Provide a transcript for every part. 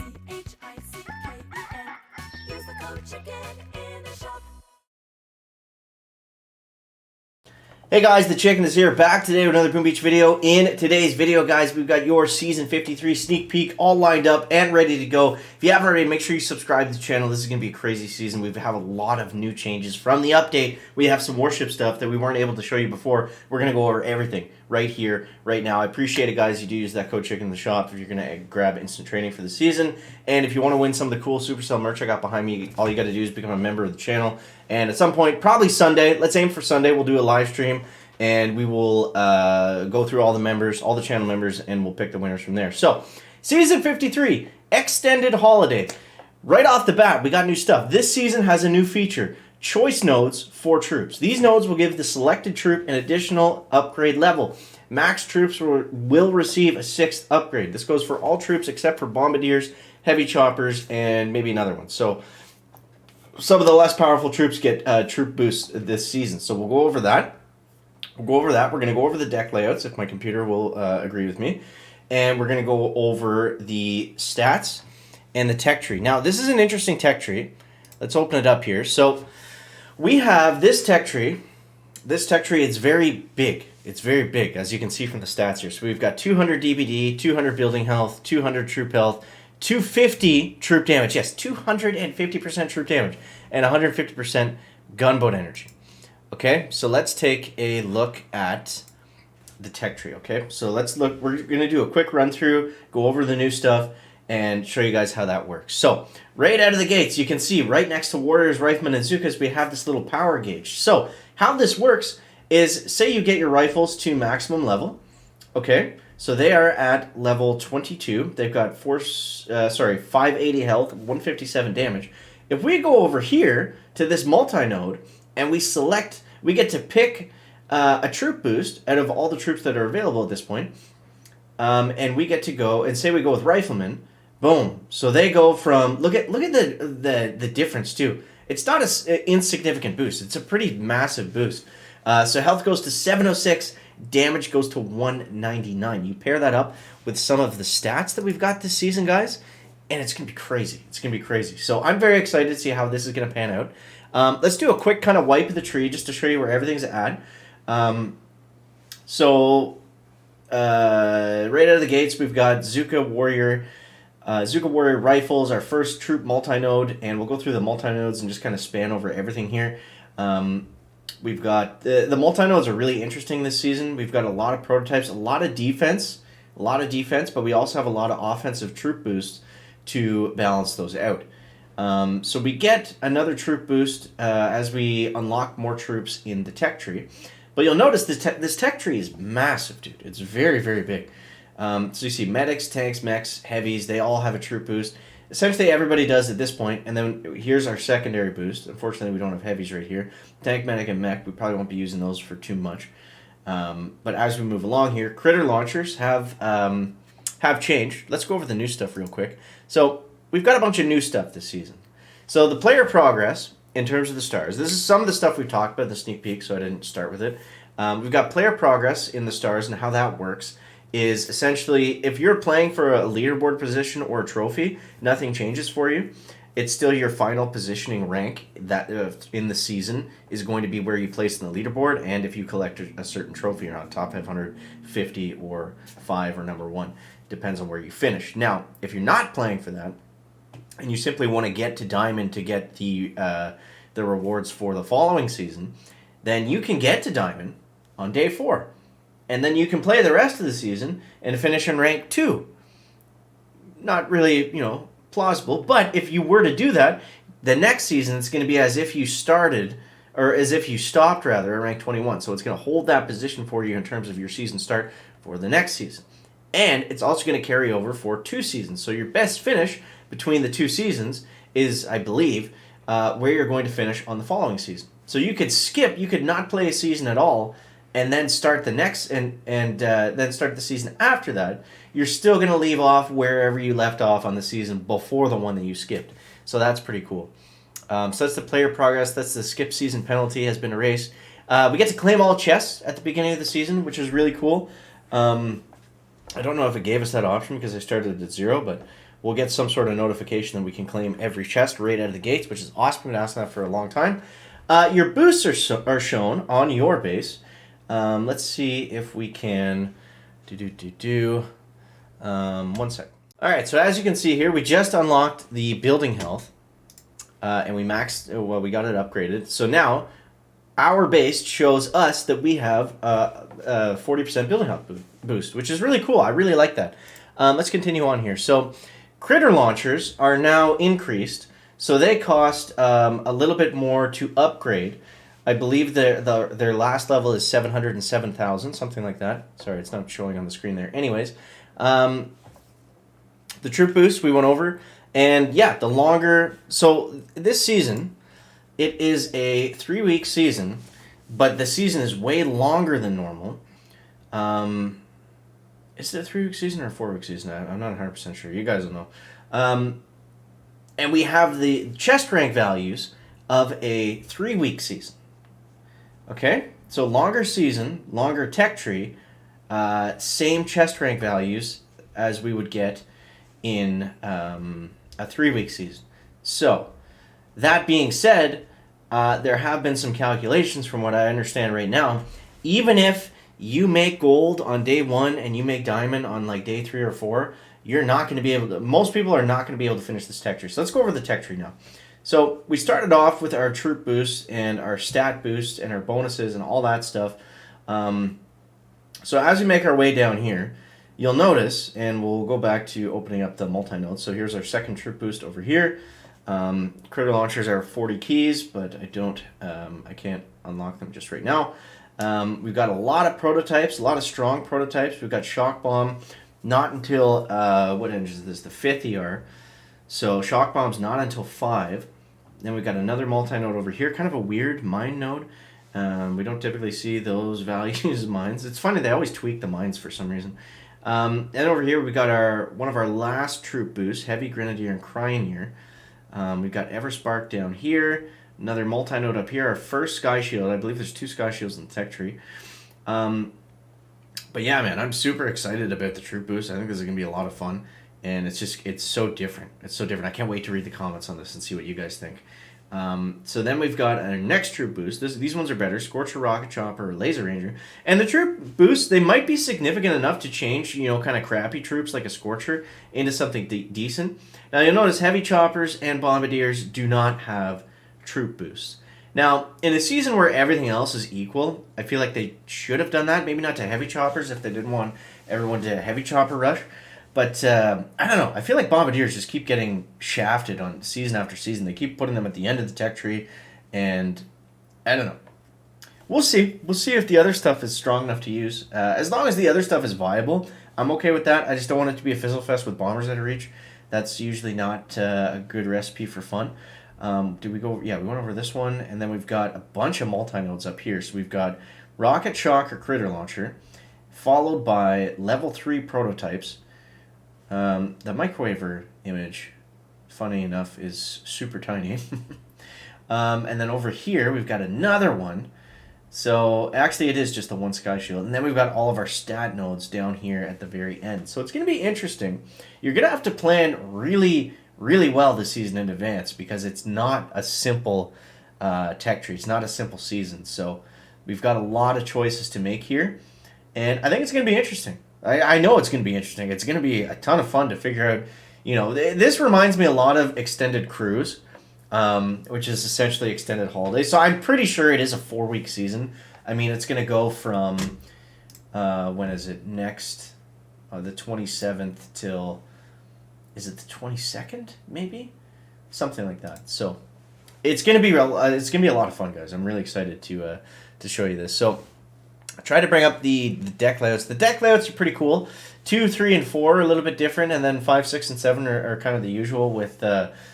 Use the code CHICKEN in the shop. Hey guys, the Chicken is here, back today with another Boom Beach video. In today's video, guys, we've got your Season 53 sneak peek all lined up and ready to go. If you haven't already, make sure you subscribe to the channel. This is going to be a crazy season. We have a lot of new changes from the update. We have some Warship stuff that we weren't able to show you before. We're going to go over everything right here, right now. I appreciate it, guys. You do use that code CHICKEN in the shop if you're going to grab instant training for the season. And if you want to win some of the cool Supercell merch I got behind me, all you got to do is become a member of the channel. And at some point, probably Sunday, let's aim for Sunday, we'll do a live stream. And we will go through all the members, all the channel members, and we'll pick the winners from there. So, Season 53, Extended Holiday. Right off the bat, we got new stuff. This season has a new feature, Choice Nodes for Troops. These nodes will give the selected troop an additional upgrade level. Max troops will receive a 6th upgrade. This goes for all troops except for Bombardiers, Heavy Choppers, and maybe another one. So, some of the less powerful troops get troop boosts this season. So, we'll go over that. We're going to go over the deck layouts, if my computer will agree with me. And we're going to go over the stats and the tech tree. Now, this is an interesting tech tree. Let's open it up here. So, we have this tech tree. This tech tree is very big. It's very big, as you can see from the stats here. So, we've got 200 DBD, 200 building health, 200 troop health, 250 troop damage. Yes, 250% troop damage, and 150% gunboat energy. Okay, so let's take a look at the tech tree, okay? So let's look, we're going to do a quick run through, go over the new stuff, and show you guys how that works. So, right out of the gates, you can see right next to Warriors, Riflemen, and Zookas, we have this little power gauge. So, how this works is, say you get your rifles to maximum level, okay? So they are at level 22. They've got 580 health, 157 damage. If we go over here to this multi-node, and we get to pick a troop boost out of all the troops that are available at this point. And we get to go, and say we go with Riflemen, boom. So they go from, look at the difference too. It's not an insignificant boost. It's a pretty massive boost. So health goes to 706, damage goes to 199. You pair that up with some of the stats that we've got this season, guys, and it's going to be crazy. It's going to be crazy. So I'm very excited to see how this is going to pan out. Let's do a quick kind of wipe of the tree just to show you where everything's at. Right out of the gates, we've got Zuka Warrior Rifles, our first troop multi-node, and we'll go through the multi-nodes and just kind of span over everything here. We've got the multi-nodes are really interesting this season. We've got a lot of prototypes, a lot of defense, but we also have a lot of offensive troop boosts to balance those out. So we get another troop boost as we unlock more troops in the tech tree. But you'll notice this tech tree is massive, dude. It's very, very big. So you see medics, tanks, mechs, heavies, they all have a troop boost. Essentially everybody does at this point, and then here's our secondary boost. Unfortunately, we don't have heavies right here. Tank, medic, and mech, we probably won't be using those for too much. But as we move along here, critter launchers have changed. Let's go over the new stuff real quick. So we've got a bunch of new stuff this season. So the player progress in terms of the stars. This is some of the stuff we've talked about in the sneak peek, so I didn't start with it. We've got player progress in the stars, and how that works is essentially if you're playing for a leaderboard position or a trophy, nothing changes for you. It's still your final positioning rank that in the season is going to be where you place in the leaderboard, and if you collect a certain trophy, you're on top 550 or 5 or number 1. Depends on where you finish. Now, if you're not playing for that, and you simply want to get to Diamond to get the rewards for the following season, then you can get to Diamond on day 4. And then you can play the rest of the season and finish in rank 2. Not really, plausible, but if you were to do that, the next season it's going to be as if you stopped at rank 21. So it's going to hold that position for you in terms of your season start for the next season. And it's also going to carry over for 2 seasons. So your best finish between the 2 seasons is, I believe, where you're going to finish on the following season. So you could not play a season at all, and then start the next, and then start the season after that. You're still going to leave off wherever you left off on the season before the one that you skipped. So that's pretty cool. So that's the player progress. That's the skip season penalty has been erased. We get to claim all chests at the beginning of the season, which is really cool. I don't know if it gave us that option because I started at 0, but we'll get some sort of notification that we can claim every chest right out of the gates, which is awesome. We've been asking that for a long time. Your boosts are shown on your base. Let's see if we can one sec. All right, so as you can see here, we just unlocked the building health, and we got it upgraded. So now our base shows us that we have a 40% building health boost, which is really cool. I really like that. Let's continue on here. So critter launchers are now increased, so they cost a little bit more to upgrade. I believe their last level is 707,000, something like that. Sorry, it's not showing on the screen there. Anyways, the troop boost we went over, and yeah, the longer. So this season, it is a 3-week season, but the season is way longer than normal. Is it a 3-week season or a 4-week season? I'm not 100% sure. You guys will know. And we have the chest rank values of a 3-week season. Okay? So longer season, longer tech tree, same chest rank values as we would get in a 3-week season. So, that being said, there have been some calculations from what I understand right now. Even if you make gold on day 1 and you make diamond on like day 3 or 4, you're not going to be able to, most people are not going to be able to finish this tech tree. So let's go over the tech tree now. So we started off with our troop boost and our stat boost and our bonuses and all that stuff. So as we make our way down here, you'll notice, and we'll go back to opening up the multi-nodes. So here's our second troop boost over here. Critter launchers are 40 keys, but I can't unlock them just right now. We've got a lot of prototypes, a lot of strong prototypes. We've got Shock Bomb, not until, what engine is this? The 5th ER. So Shock Bomb's not until 5. Then we've got another multi-node over here, kind of a weird mine node. We don't typically see those values mines. It's funny, they always tweak the mines for some reason. And over here we've got one of our last troop boosts, Heavy Grenadier and Cryoneer. We've got Everspark down here, another multi-node up here, our first Sky Shield. I believe there's 2 Sky Shields in the tech tree. But yeah, man, I'm super excited about the troop boost. I think this is going to be a lot of fun. And it's so different. It's so different. I can't wait to read the comments on this and see what you guys think. So then we've got our next troop boost. These ones are better. Scorcher, Rocket Chopper, or Laser Ranger. And the troop boosts, they might be significant enough to change, kind of crappy troops like a Scorcher into something decent. Now you'll notice Heavy Choppers and Bombardiers do not have troop boosts. Now, in a season where everything else is equal, I feel like they should have done that. Maybe not to Heavy Choppers if they didn't want everyone to Heavy Chopper rush. But, I don't know. I feel like Bombardiers just keep getting shafted on season after season. They keep putting them at the end of the tech tree. And, I don't know. We'll see. We'll see if the other stuff is strong enough to use. As long as the other stuff is viable, I'm okay with that. I just don't want it to be a fizzle fest with bombers out of reach. That's usually not a good recipe for fun. Did we go? Yeah, we went over this one. And then we've got a bunch of multi-nodes up here. So we've got Rocket Shock or Critter Launcher, followed by level 3 prototypes. The microwaver image, funny enough, is super tiny. And then over here, we've got another one. So, actually, it is just the 1 Sky Shield. And then we've got all of our stat nodes down here at the very end. So, it's going to be interesting. You're going to have to plan really, really well this season in advance because it's not a simple tech tree. It's not a simple season. So, we've got a lot of choices to make here. And I think it's going to be interesting. I know it's going to be interesting. It's going to be a ton of fun to figure out, this reminds me a lot of Extended Cruise, which is essentially extended holidays. So I'm pretty sure it is a 4-week season. I mean, it's going to go from, when is it, next, the 27th till, is it the 22nd, maybe? Something like that. So it's going to be a lot of fun, guys. I'm really excited to show you this. So I tried to bring up the deck layouts. The deck layouts are pretty cool. 2, 3, and 4 are a little bit different, and then 5, 6, and 7 are kind of the usual with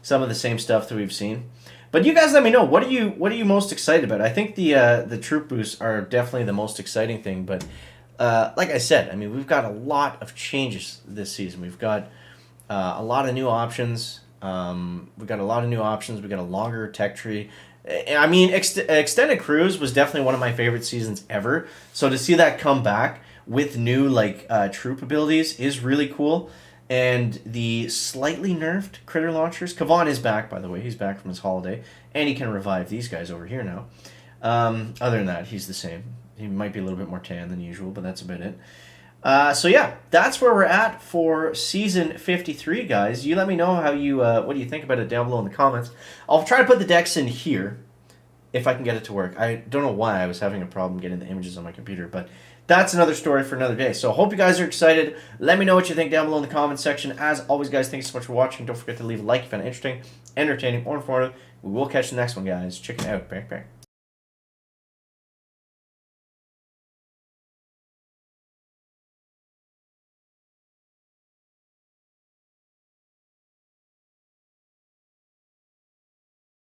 some of the same stuff that we've seen. But you guys let me know, what are you most excited about? I think the troop boosts are definitely the most exciting thing, but like I said, I mean, we've got a lot of changes this season. We've got a lot of new options. We've got a longer tech tree. I mean, Extended Cruise was definitely one of my favorite seasons ever. So to see that come back with new troop abilities is really cool. and the slightly nerfed critter launchers. Kavan is back, by the way. He's back from his holiday, and he can revive these guys over here now. Other than that, he's the same. He might be a little bit more tan than usual, but that's about it. So yeah, that's where we're at for season 53, guys. You let me know how you what do you think about it down below in the comments. I'll try to put the decks in here if I can get it to work. I don't know why I was having a problem getting the images on my computer, but that's another story for another day. So I hope you guys are excited. Let me know what you think down below in the comments section. As always, guys, thank you so much for watching. Don't forget to leave a like if you found it interesting, entertaining, or informative. We will catch the next one, guys. Check it out. Bang, bang.